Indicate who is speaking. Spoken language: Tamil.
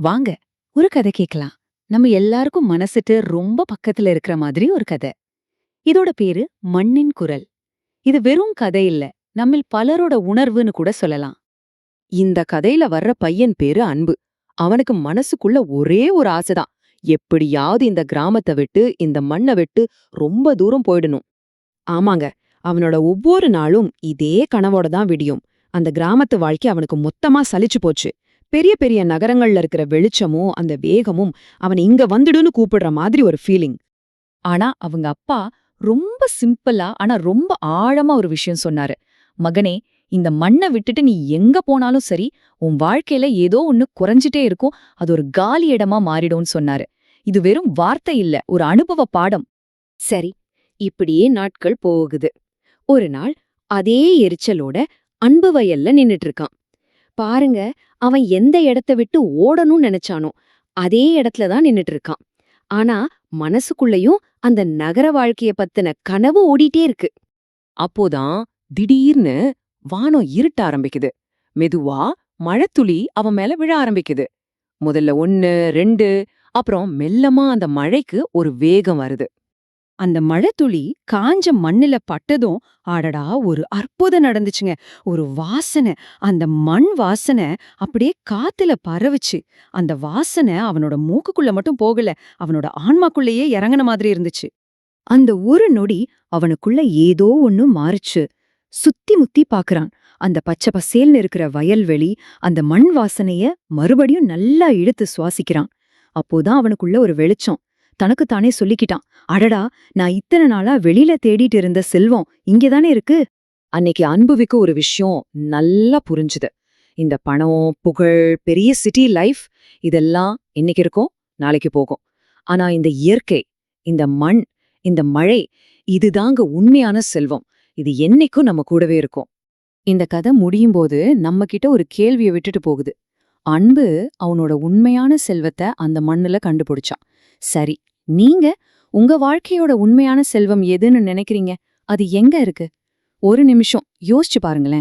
Speaker 1: வாங்க ஒரு கதை கேட்கலாம். நம்ம எல்லாருக்கும் மனசுட்டு ரொம்ப பக்கத்துல இருக்கிற மாதிரி ஒரு கதை. இதோட பேரு மண்ணின் குரல். இது வெறும் கதை இல்ல, நம்மில் பலரோட உணர்வுன்னு கூட சொல்லலாம்.
Speaker 2: இந்த கதையில வர்ற பையன் பேரு அன்பு. அவனுக்கு மனசுக்குள்ள ஒரே ஒரு ஆசைதான். எப்படியாவது இந்த கிராமத்தை விட்டு, இந்த மண்ணை விட்டு ரொம்ப தூரம் போயிடணும். ஆமாங்க, அவனோட ஒவ்வொரு நாளும் இதே கனவோட தான் விடியும். அந்த கிராமத்து வாழ்க்கை அவனுக்கு மொத்தமா சலிச்சு போச்சு. பெரிய பெரிய நகரங்கள்ல இருக்கிற வெளிச்சமும் அந்த வேகமும் அவன் இங்க வந்துடுன்னு கூப்பிடுற மாதிரி ஒரு ஃபீலிங்.
Speaker 1: ஆனா அவங்க அப்பா ரொம்ப சிம்பிளா ஆனா ரொம்ப ஆழமா ஒரு விஷயம் சொன்னாரு. மகனே, இந்த மண்ணை விட்டுட்டு நீ எங்க போனாலும் சரி, உன் வாழ்க்கையில ஏதோ ஒண்ணு குறைஞ்சிட்டே இருக்கும், அது ஒரு காலி இடமா மாறிடும்னு சொன்னாரு. இது வெறும் வார்த்தை இல்ல, ஒரு அனுபவ பாடம்.
Speaker 2: சரி, இப்படியே நாட்கள் போகுது. ஒரு நாள் அதே எரிச்சலோட அன்பு வயல்ல நின்னுட்டு இருக்கான். பாருங்க, அவன் எந்த இடத்த விட்டு ஓடணும்னு நினைச்சானோ அதே இடத்துல தான் நின்னுட்டு இருக்கான். ஆனா மனசுக்குள்ளயும் அந்த நகர வாழ்க்கைய பத்தின கனவு ஓடிட்டே இருக்கு. அப்போதான் திடீர்னு வானம் இருட்ட ஆரம்பிக்குது. மெதுவா மழைத்துளி அவன் மேல விழ ஆரம்பிக்குது. முதல்ல 1, 2, அப்புறம் மெல்லமா அந்த மழைக்கு ஒரு வேகம் வருது.
Speaker 1: அந்த மழைத்துளி காஞ்ச மண்ணுல பட்டதும், அடடா, ஒரு அற்புதம் நடந்துச்சுங்க. ஒரு வாசனை, அந்த மண் வாசனை அப்படியே காத்துல பரவுச்சு. அந்த வாசனை அவனோட மூக்குக்குள்ள மட்டும் போகல, அவனோட ஆன்மாக்குள்ளேயே இறங்குன மாதிரி இருந்துச்சு. அந்த ஒரு நொடி அவனுக்குள்ள ஏதோ ஒண்ணு மாறுச்சு. சுத்தி முத்தி பாக்குறான். அந்த பச்சை பசேல்னு இருக்கிற வயல்வெளி, அந்த மண் வாசனைய மறுபடியும் நல்லா இழுத்து சுவாசிக்கிறான். அப்போதான் அவனுக்குள்ள ஒரு வெளிச்சம். தனக்குத்தானே சொல்லிக்கிட்டான், அடடா, நான் இத்தனை நாளா வெளியில தேடிட்டு இருந்த செல்வம் இங்கதானே இருக்கு.
Speaker 2: அன்னைக்கு அன்புவிக்கு ஒரு விஷயம் நல்லா புரிஞ்சுது. இந்த பணம், புகழ், பெரிய சிட்டி லைஃப் இதெல்லாம் இன்னைக்கு இருக்கும், நாளைக்கு போகும். ஆனா இந்த இயற்கை, இந்த மண், இந்த மழை, இதுதாங்க உண்மையான செல்வம். இது என்னைக்கும் நம்ம கூடவே இருக்கும். இந்த கதை முடியும் போது நம்ம கிட்ட ஒரு கேள்வியை விட்டுட்டு போகுது. அன்பு அவனோட உண்மையான செல்வத்தை அந்த மண்ணுல கண்டுபிடிச்சான். சரி, நீங்க உங்க வாழ்க்கையோட உண்மையான செல்வம் எதுன்னு நினைக்கிறீங்க? அது எங்க இருக்கு? ஒரு நிமிஷம் யோசிச்சு பாருங்களேன்.